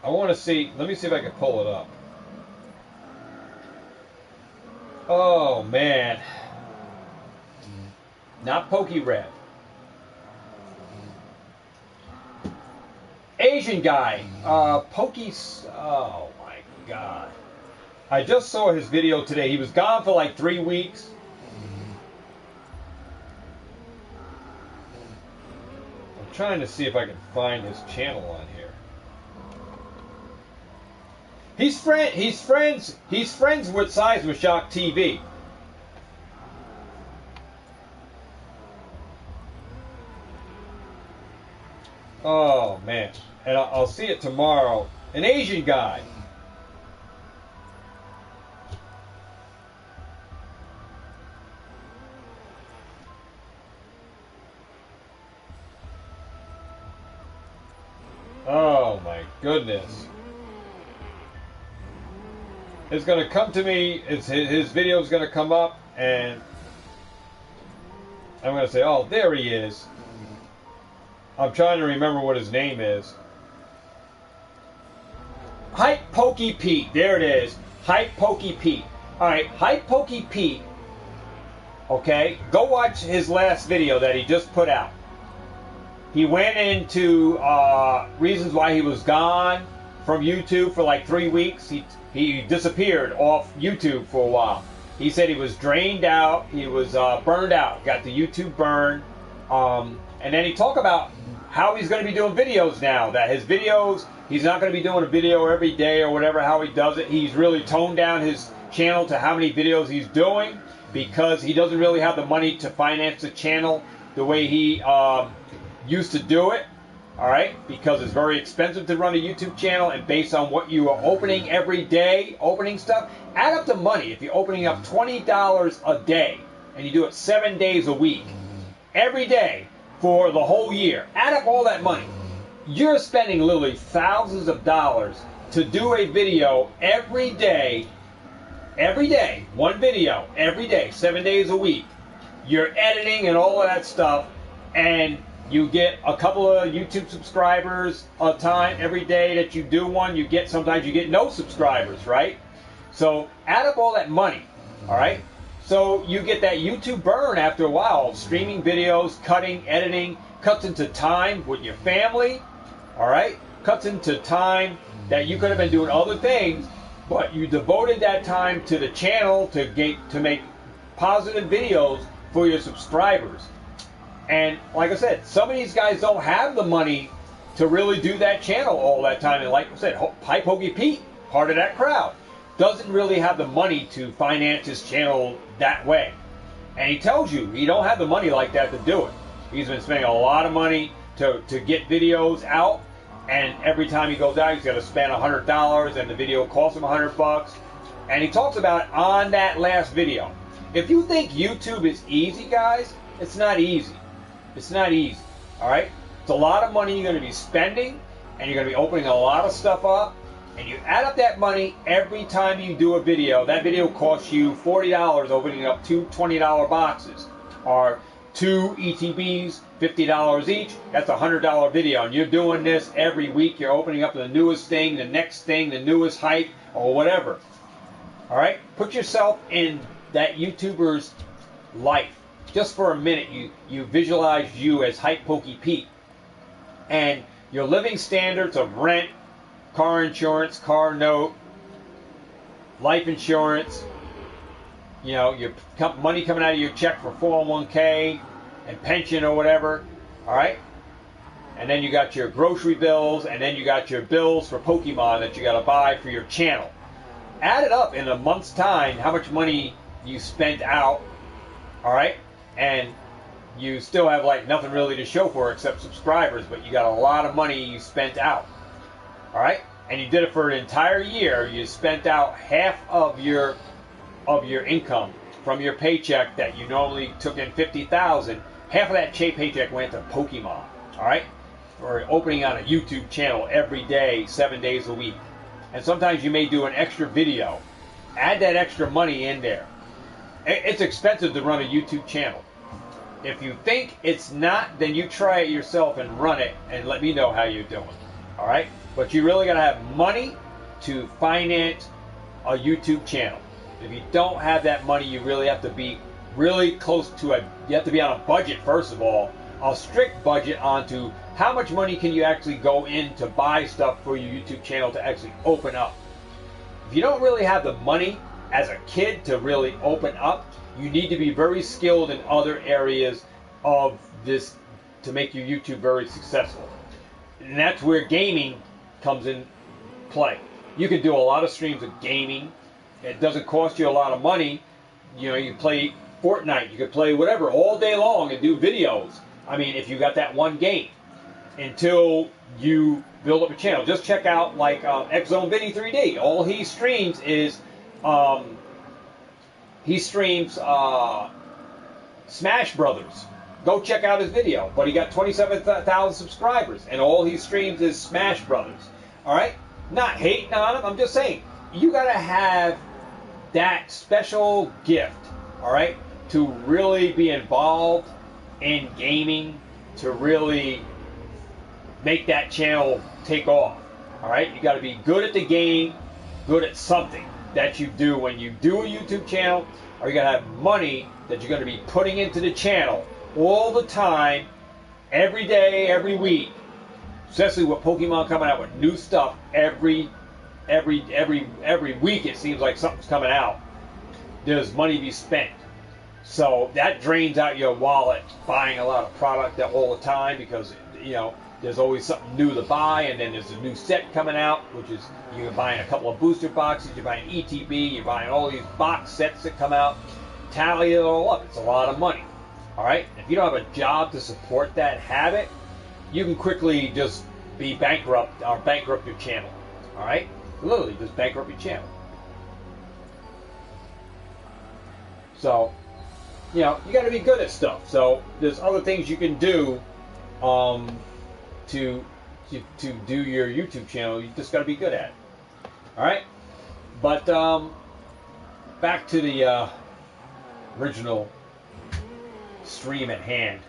I want to see. Let me see if I can pull it up. Oh, man. Not Pokerev. Asian guy. Oh, my God. I just saw his video today. He was gone for like 3 weeks. I'm trying to see if I can find his channel on here. He's friends with Seismoshock TV. Oh man, and I'll see it tomorrow. An Asian guy. Oh my goodness. It's going to come to me, his video is going to come up, and I'm going to say, oh, there he is. I'm trying to remember what his name is. Hype Pokey Pete. There it is. Hype Pokey Pete. Alright, Hype Pokey Pete. Okay, go watch his last video that he just put out. He went into reasons why he was gone from YouTube for like 3 weeks. He disappeared off YouTube for a while. He said he was drained out. He was burned out. Got the YouTube burn. And then he talked about how he's going to be doing videos now. That his videos, he's not going to be doing a video every day or whatever, how he does it. He's really toned down his channel to how many videos he's doing because he doesn't really have the money to finance the channel the way he used to do it. Alright, because it's very expensive to run a YouTube channel, and based on what you are opening every day, opening stuff, add up the money. If you're opening up $20 a day, and you do it 7 days a week, every day for the whole year, add up all that money. You're spending literally thousands of dollars to do a video every day, one video, every day, 7 days a week. You're editing and all of that stuff, and you get a couple of YouTube subscribers a time every day that you do one. Sometimes you get no subscribers, right? So add up all that money, all right? So you get that YouTube burn after a while. Streaming videos, cutting, editing, cuts into time with your family, all right? Cuts into time that you could have been doing other things, but you devoted that time to the channel to make positive videos for your subscribers. And like I said, some of these guys don't have the money to really do that channel all that time. And like I said, Hype Pokey Pete, part of that crowd, doesn't really have the money to finance his channel that way. And he tells you he don't have the money like that to do it. He's been spending a lot of money to get videos out. And every time he goes out, he's got to spend $100, and the video costs him $100. And he talks about it on that last video. If you think YouTube is easy, guys, it's not easy. It's not easy, all right? It's a lot of money you're going to be spending, and you're going to be opening a lot of stuff up, and you add up that money every time you do a video. That video costs you $40 opening up two $20 boxes, or two ETBs, $50 each. That's a $100 video, and you're doing this every week. You're opening up the newest thing, the next thing, the newest hype, or whatever, all right? Put yourself in that YouTuber's life. Just for a minute, you visualize you as Hype Pokey Pete, and your living standards of rent, car insurance, car note, life insurance, you know, your money coming out of your check for 401k and pension or whatever, all right? And then you got your grocery bills, and then you got your bills for Pokemon that you got to buy for your channel. Add it up in a month's time, how much money you spent out, all right? And you still have like nothing really to show for except subscribers, but you got a lot of money you spent out, all right? And you did it for an entire year. You spent out half of your income from your paycheck that you normally took in $50,000. Half of that paycheck went to Pokemon, all right? Or opening on a YouTube channel every day, 7 days a week. And sometimes you may do an extra video. Add that extra money in there. It's expensive to run a YouTube channel. If you think it's not, then you try it yourself and run it and let me know how you're doing. All right? But you really got to have money to finance a YouTube channel. If you don't have that money, you really have to be really close to you have to be on a budget, first of all, a strict budget onto how much money can you actually go in to buy stuff for your YouTube channel to actually open up. If you don't really have the money as a kid to really open up, you need to be very skilled in other areas of this to make your YouTube very successful. And that's where gaming comes in play. You can do a lot of streams of gaming. It doesn't cost you a lot of money. You know, you play Fortnite, you can play whatever all day long and do videos. I mean, if you got that one game, until you build up a channel. Just check out like Xzone 3D. All he streams is Smash Brothers. Go check out his video. But he got 27,000 subscribers, and all he streams is Smash Brothers. All right, not hating on him. I'm just saying you gotta have that special gift. All right, to really be involved in gaming, to really make that channel take off. All right, you got to be good at the game, good at something that you do when you do a YouTube channel, or you got to have money that you're going to be putting into the channel all the time, every day, every week. Especially with Pokemon coming out with new stuff every week. It seems like something's coming out. There's money to be spent. So that drains out your wallet buying a lot of product all the time, because you know there's always something new to buy, and then there's a new set coming out, which is you're buying a couple of booster boxes, you're buying ETB, you're buying all these box sets that come out. Tally it all up. It's a lot of money. All right? If you don't have a job to support that habit, you can quickly just be bankrupt or bankrupt your channel. All right? Literally, just bankrupt your channel. So, you know, you got to be good at stuff. So there's other things you can do to do your YouTube channel. You just got to be good at it. All right, but back to the original stream at hand.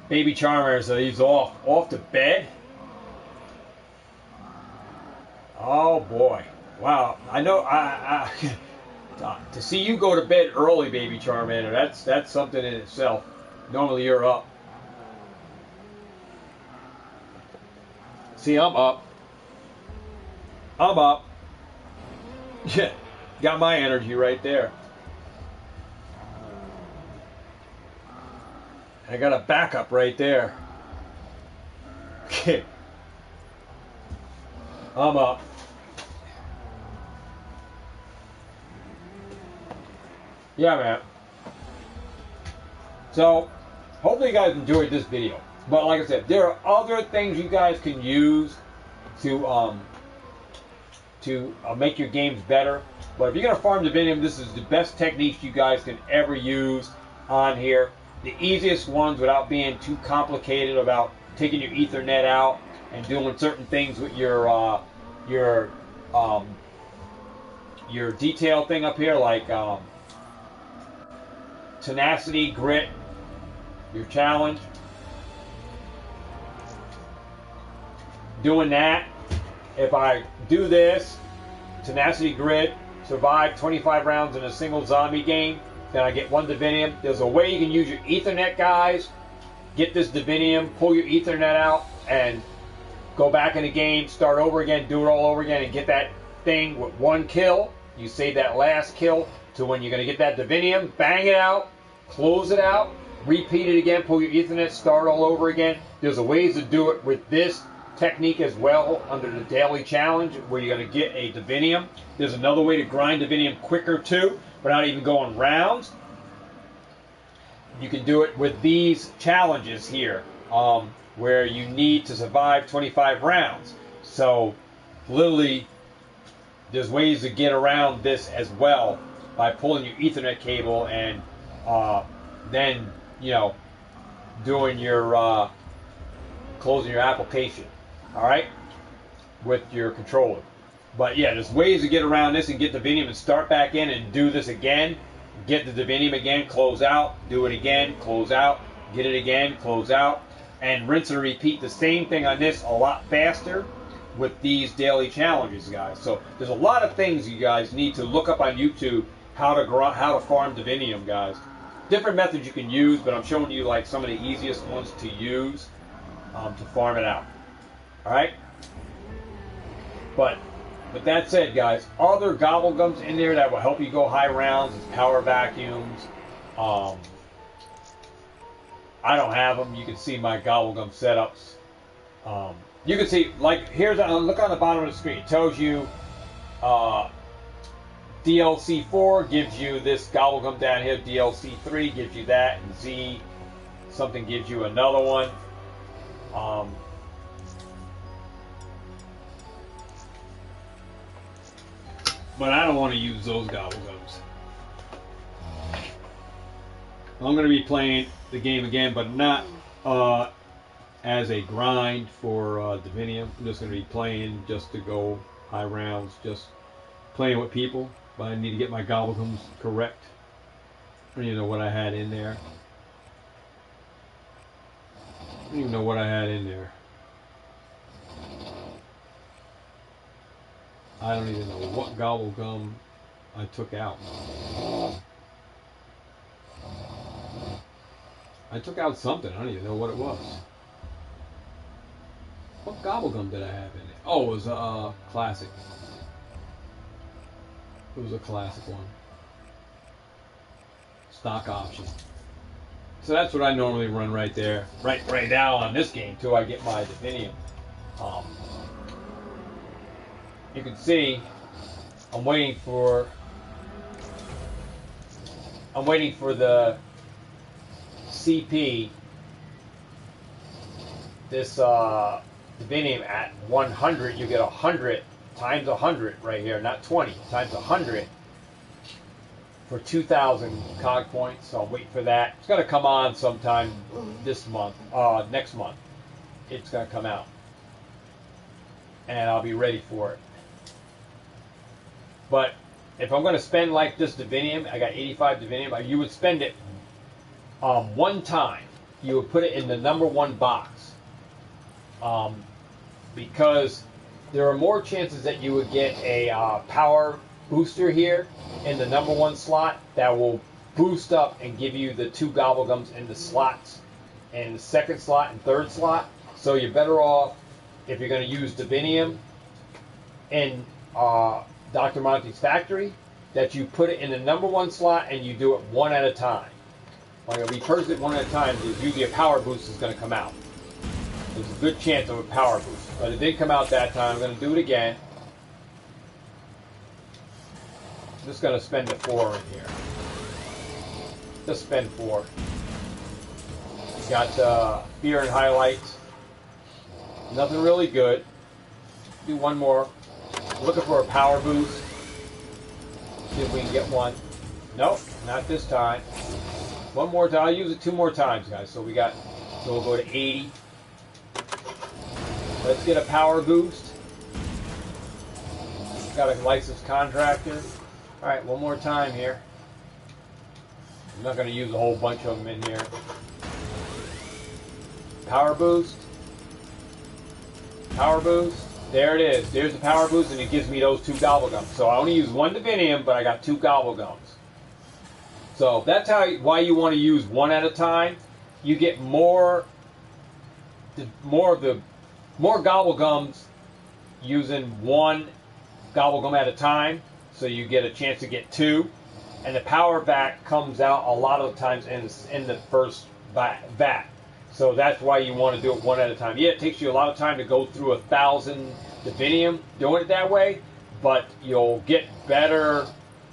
Baby Charmer, so he's off to bed. Oh boy, wow! I know. I to see you go to bed early, Baby Charmander, that's something in itself. Normally you're up. See, I'm up. I'm up. Yeah, got my energy right there. I got a backup right there. Okay. I'm up. Yeah, man. So, hopefully you guys enjoyed this video. But like I said, there are other things you guys can use to make your games better. But if you're going to farm Divinum, this is the best techniques you guys can ever use on here. The easiest ones without being too complicated about taking your Ethernet out and doing certain things with your detail thing up here, like tenacity, grit, your challenge. Doing that, if I do this, tenacity, grit, survive 25 rounds in a single zombie game, then I get one Divinium. There's a way you can use your Ethernet, guys. Get this Divinium, pull your Ethernet out, and go back in the game, start over again, do it all over again, and get that thing with one kill. You save that last kill to when you're going to get that Divinium, bang it out, close it out, repeat it again, pull your Ethernet, start all over again. There's a ways to do it with this technique as well under the daily challenge where you're going to get a Divinium. There's another way to grind Divinium quicker too, without even going rounds. You can do it with these challenges here, where you need to survive 25 rounds. So literally there's ways to get around this as well by pulling your Ethernet cable and then, you know, doing your closing your application, all right, with your controller. But yeah, there's ways to get around this and get the Divinium and start back in and do this again. Get the Divinium again, close out, do it again, close out, get it again, close out, and rinse and repeat the same thing on this a lot faster with these daily challenges, guys. So there's a lot of things you guys need to look up on YouTube how to farm Divinium, guys. Different methods you can use, but I'm showing you like some of the easiest ones to use to farm it out. All right. But with that said, guys, other gobblegums in there that will help you go high rounds is power vacuums. I don't have them. You can see my Gobblegum setups. You can see, like, here's look on the bottom of the screen. It tells you DLC 4 gives you this Gobblegum down here. DLC 3 gives you that, and Z something gives you another one. But I don't want to use those Gobblegums. I'm going to be playing the game again, but not as a grind for Divinum. I'm just going to be playing just to go high rounds, just playing with people. But I need to get my Gobblegums correct. I don't even know what I had in there. I don't even know what I had in there. I don't even know what Gobblegum I took out. I took out something. I don't even know what it was. What Gobblegum did I have in it? Oh, it was a classic. It was a classic one. Stock option. So that's what I normally run right there. Right now on this game till I get my Divinum. You can see I'm waiting for the CP, this Divinum at 100. You get 100 times 100 right here, not 20 times 100 for 2,000 cog points. So I'm waiting for that. It's going to come on sometime this month, next month. It's going to come out, and I'll be ready for it. But if I'm going to spend like this Divinum, I got 85 Divinum. You would spend it one time. You would put it in the number 1 box, because there are more chances that you would get a power booster here in the number 1 slot that will boost up and give you the 2 Gobblegums in the slots, in the 2nd slot and 3rd slot. So you're better off, if you're going to use Divinum in Dr. Monty's factory, that you put it in the number 1 slot and you do it one at a time. Like if we purchase it one at a time, usually a power boost is going to come out. There's a good chance of a power boost, but it did come out that time. I'm going to do it again. Just going to spend the 4 in here. Just spend 4. Got Fear and Highlights. Nothing really good. Do one more. Looking for a power boost. See if we can get one. Nope, not this time. One more time. I'll use it 2 more times, guys. So we'll go to 80. Let's get a power boost. Got a licensed contractor. All right, one more time here. I'm not going to use a whole bunch of them in here. Power boost. Power boost. There it is. There's the power boost, and it gives me those 2 Gobblegums. So I only use 1 Divinum, but I got 2 Gobblegums. So that's why you want to use one at a time. You get more Gobblegums using 1 Gobblegum at a time. So you get a chance to get 2, and the power back comes out a lot of times in the first vat. So that's why you want to do it one at a time. Yeah, it takes you a lot of time to go through 1,000 Divinum doing it that way, but you'll get better.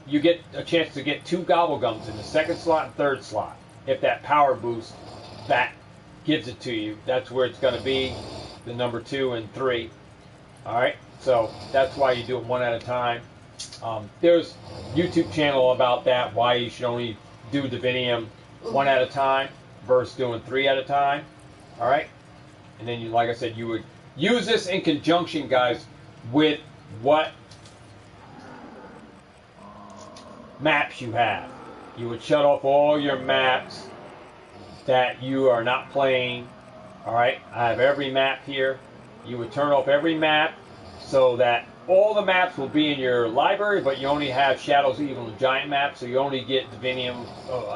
You get a chance to get 2 Gobblegums in the 2nd slot and 3rd slot. If that power boost vat gives it to you, that's where it's going to be, the number 2 and 3. All right, so that's why you do it one at a time. There's a YouTube channel about that, why you should only do Divinum one at a time versus doing 3 at a time. All right, and then like I said, you would use this in conjunction, guys, with what maps you have. You would shut off all your maps that you are not playing. All right, I have every map here. You would turn off every map so that all the maps will be in your library, but you only have Shadows of Evil and Giant map, so you only get Divinum.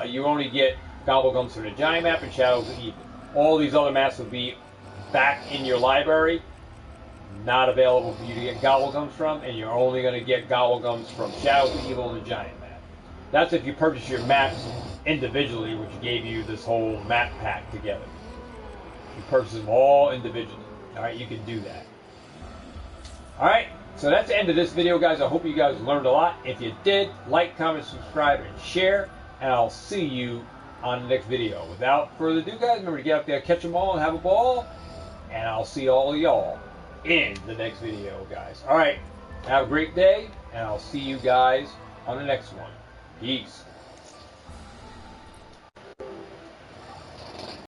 You only get Gobblegums for the Giant map and Shadows of Evil. All these other maps will be back in your library, not available for you to get Gobblegums from, and you're only going to get Gobblegums from Shadows of Evil and the Giant map. That's if you purchase your maps individually, which gave you this whole map pack together. You purchase them all individually. All right, you can do that. All right, so that's the end of this video, guys. I hope you guys learned a lot. If you did, like, comment, subscribe, and share. And I'll see you on the next video. Without further ado, guys, remember to get out there, catch them all, and have a ball. And I'll see all of y'all in the next video, guys. All right, have a great day, and I'll see you guys on the next one. Peace.